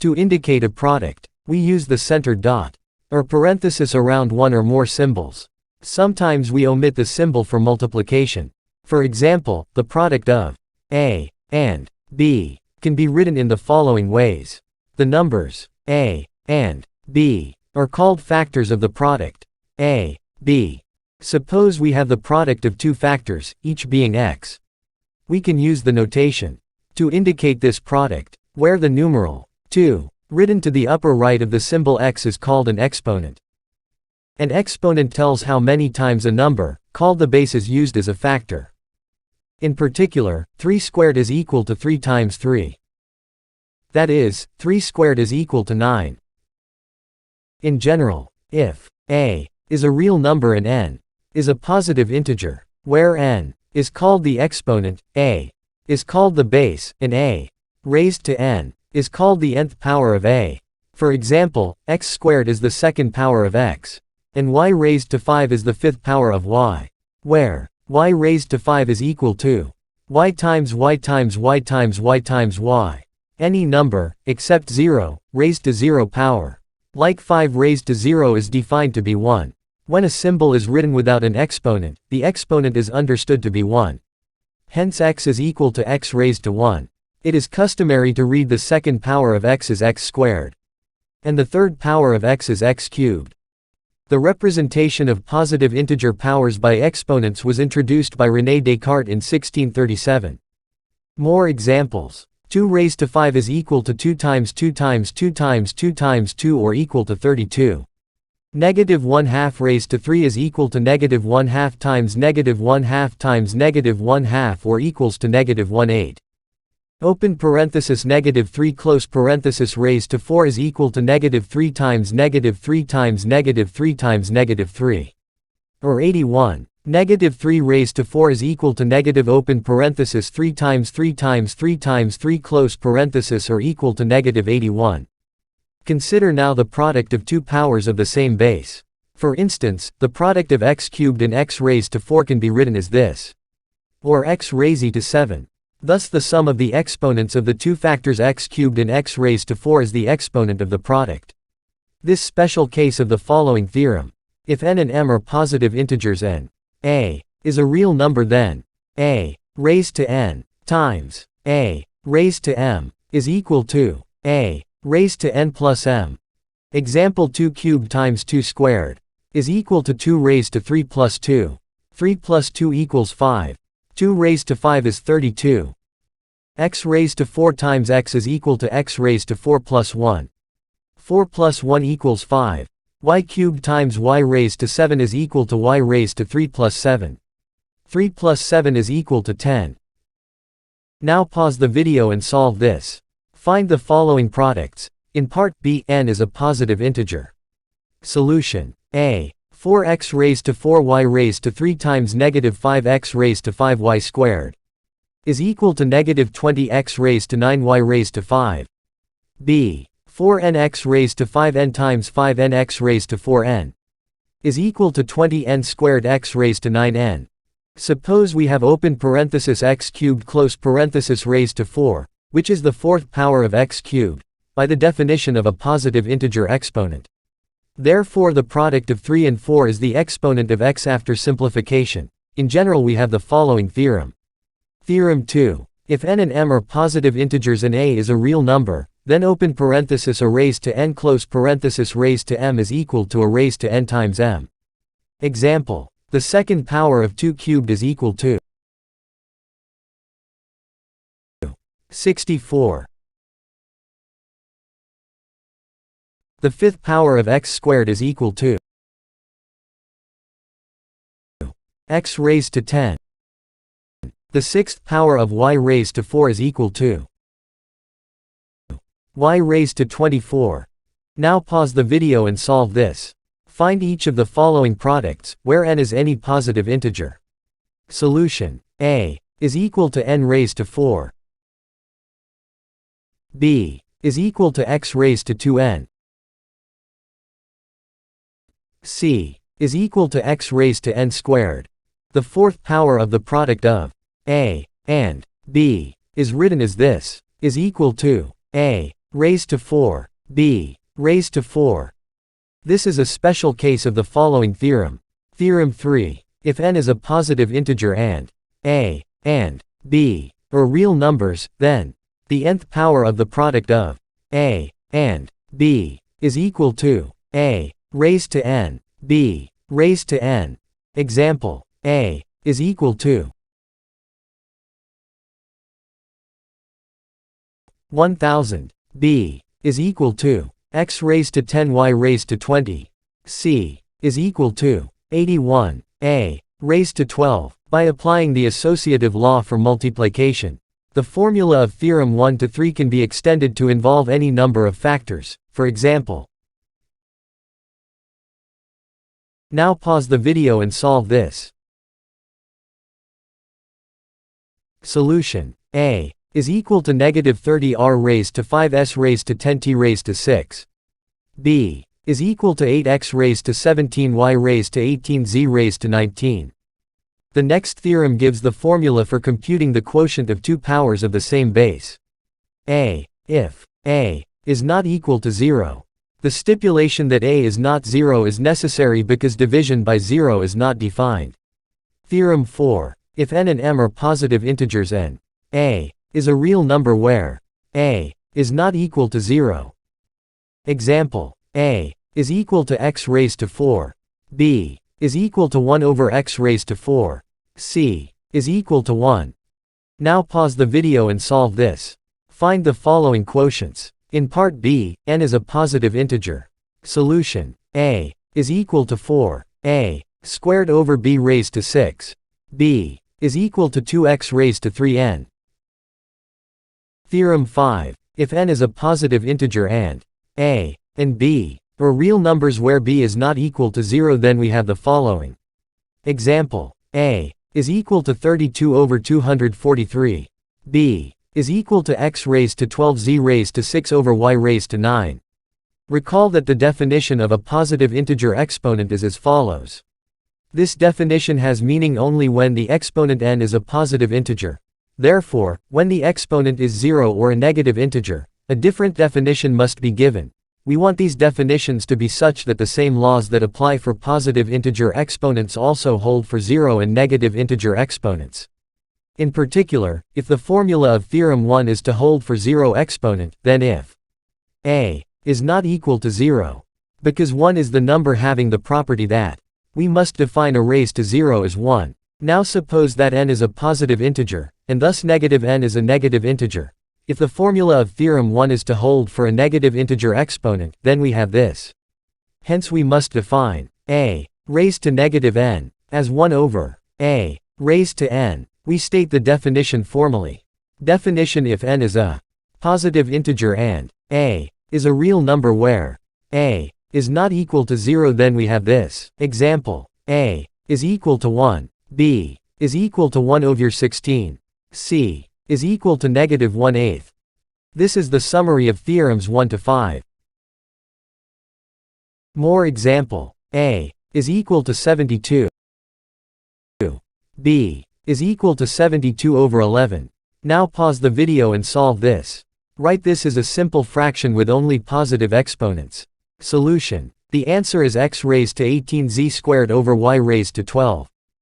To indicate a product, we use the centered dot, or parenthesis around one or more symbols. Sometimes we omit the symbol for multiplication. For example, the product of A and B can be written in the following ways. The numbers A and B are called factors of the product A, B. Suppose we have the product of two factors, each being x. We can use the notation to indicate this product, where the numeral 2, written to the upper right of the symbol x, is called an exponent. An exponent tells how many times a number, called the base, is used as a factor. In particular, 3 squared is equal to 3 times 3. That is, 3 squared is equal to 9. In general, if a is a real number and n is a positive integer, where n is called the exponent, a is called the base, and a raised to n is called the nth power of a. For example, x squared is the second power of x, and y raised to 5 is the fifth power of y, where y raised to 5 is equal to y times y times y times y times y. Any number, except 0, raised to 0 power, like 5 raised to 0, is defined to be 1. When a symbol is written without an exponent, the exponent is understood to be 1. Hence x is equal to x raised to 1. It is customary to read the second power of x as x squared, and the third power of x as x cubed. The representation of positive integer powers by exponents was introduced by René Descartes in 1637. More examples. 2 raised to 5 is equal to 2 times 2 times 2 times 2 times 2, or equal to 32. Negative 1/2 raised to 3 is equal to negative 1/2 times negative 1/2 times negative 1/2, or equals to negative 1/8. Open parenthesis negative 3 close parenthesis raised to 4 is equal to negative 3 times negative 3 times negative 3 times negative 3, or 81. Negative 3 raised to 4 is equal to negative open parenthesis 3 times 3 times 3 times 3 close parenthesis, or equal to negative 81. Consider now the product of two powers of the same base. For instance, the product of x cubed and x raised to 4 can be written as this, or x raised to 7. Thus the sum of the exponents of the two factors x cubed and x raised to 4 is the exponent of the product. This special case of the following theorem: if n and m are positive integers and a is a real number, then a raised to n times a raised to m is equal to a raised to n plus m. Example: 2 cubed times 2 squared is equal to 2 raised to 3 plus 2. 3 plus 2 equals 5. 2 raised to 5 is 32. X raised to 4 times x is equal to x raised to 4 plus 1. 4 plus 1 equals 5. Y cubed times y raised to 7 is equal to y raised to 3 plus 7. 3 plus 7 is equal to 10. Now pause the video and solve this. Find the following products. In part B, n is a positive integer. Solution: A. 4x raised to 4y raised to 3 times negative 5x raised to 5y squared is equal to negative 20x raised to 9y raised to 5. B. 4nx raised to 5n times 5nx raised to 4n is equal to 20n squared x raised to 9n. Suppose we have open parenthesis x cubed close parenthesis raised to 4, which is the fourth power of x cubed, by the definition of a positive integer exponent. Therefore the product of 3 and 4 is the exponent of x after simplification. In general we have the following theorem. Theorem 2. If n and m are positive integers and a is a real number, then open parenthesis a raised to n close parenthesis raised to m is equal to a raised to n times m. Example: the second power of 2 cubed is equal to 64. The fifth power of x squared is equal to x raised to 10. The sixth power of y raised to 4 is equal to y raised to 24. Now pause the video and solve this. Find each of the following products, where n is any positive integer. Solution: A is equal to n raised to 4. B is equal to x raised to 2n. C is equal to x raised to n squared. The fourth power of the product of A and B is written as this, is equal to A raised to 4, b raised to 4. This is a special case of the following theorem. Theorem 3. If n is a positive integer and a and b are real numbers, then the nth power of the product of a and b is equal to a raised to n, b raised to n. Example, a is equal to 1000, b is equal to x raised to 10 y raised to 20, c is equal to 81, a raised to 12. By applying the associative law for multiplication, the formula of theorem 1 to 3 can be extended to involve any number of factors. For example, now pause the video and solve this. Solution: a is equal to negative 30r raised to 5s raised to 10t raised to 6. b is equal to 8x raised to 17y raised to 18z raised to 19. The next theorem gives the formula for computing the quotient of two powers of the same base. A. If a is not equal to 0. The stipulation that a is not 0 is necessary because division by 0 is not defined. Theorem 4. If n and m are positive integers and a is a real number where a is not equal to 0. Example, a is equal to x raised to 4, b is equal to 1 over x raised to 4, c is equal to 1. Now pause the video and solve this. Find the following quotients. In part B, n is a positive integer. Solution: a is equal to 4, a squared over b raised to 6, b is equal to 2x raised to 3n. Theorem 5. If n is a positive integer and a and b are real numbers where b is not equal to 0, then we have the following. Example, a is equal to 32 over 243, b is equal to x raised to 12z raised to 6 over y raised to 9. Recall that the definition of a positive integer exponent is as follows. This definition has meaning only when the exponent n is a positive integer. Therefore, when the exponent is 0 or a negative integer, a different definition must be given. We want these definitions to be such that the same laws that apply for positive integer exponents also hold for 0 and negative integer exponents. In particular, if the formula of theorem 1 is to hold for 0 exponent, then if a is not equal to 0, because 1 is the number having the property that we must define a raised to 0 as 1. Now suppose that n is a positive integer, and thus negative n is a negative integer. If the formula of theorem 1 is to hold for a negative integer exponent, then we have this. Hence we must define a raised to negative n as 1 over a raised to n. We state the definition formally. Definition: if n is a positive integer and a is a real number where a is not equal to 0, then we have this. Example, a is equal to 1, b is equal to 1 over 16, c is equal to negative 1/8. This is the summary of theorems 1 to 5. More example, a is equal to 72, b is equal to 72 over 11. Now pause the video and solve this. Write this as a simple fraction with only positive exponents. Solution: the answer is x raised to 18z squared over y raised to 12.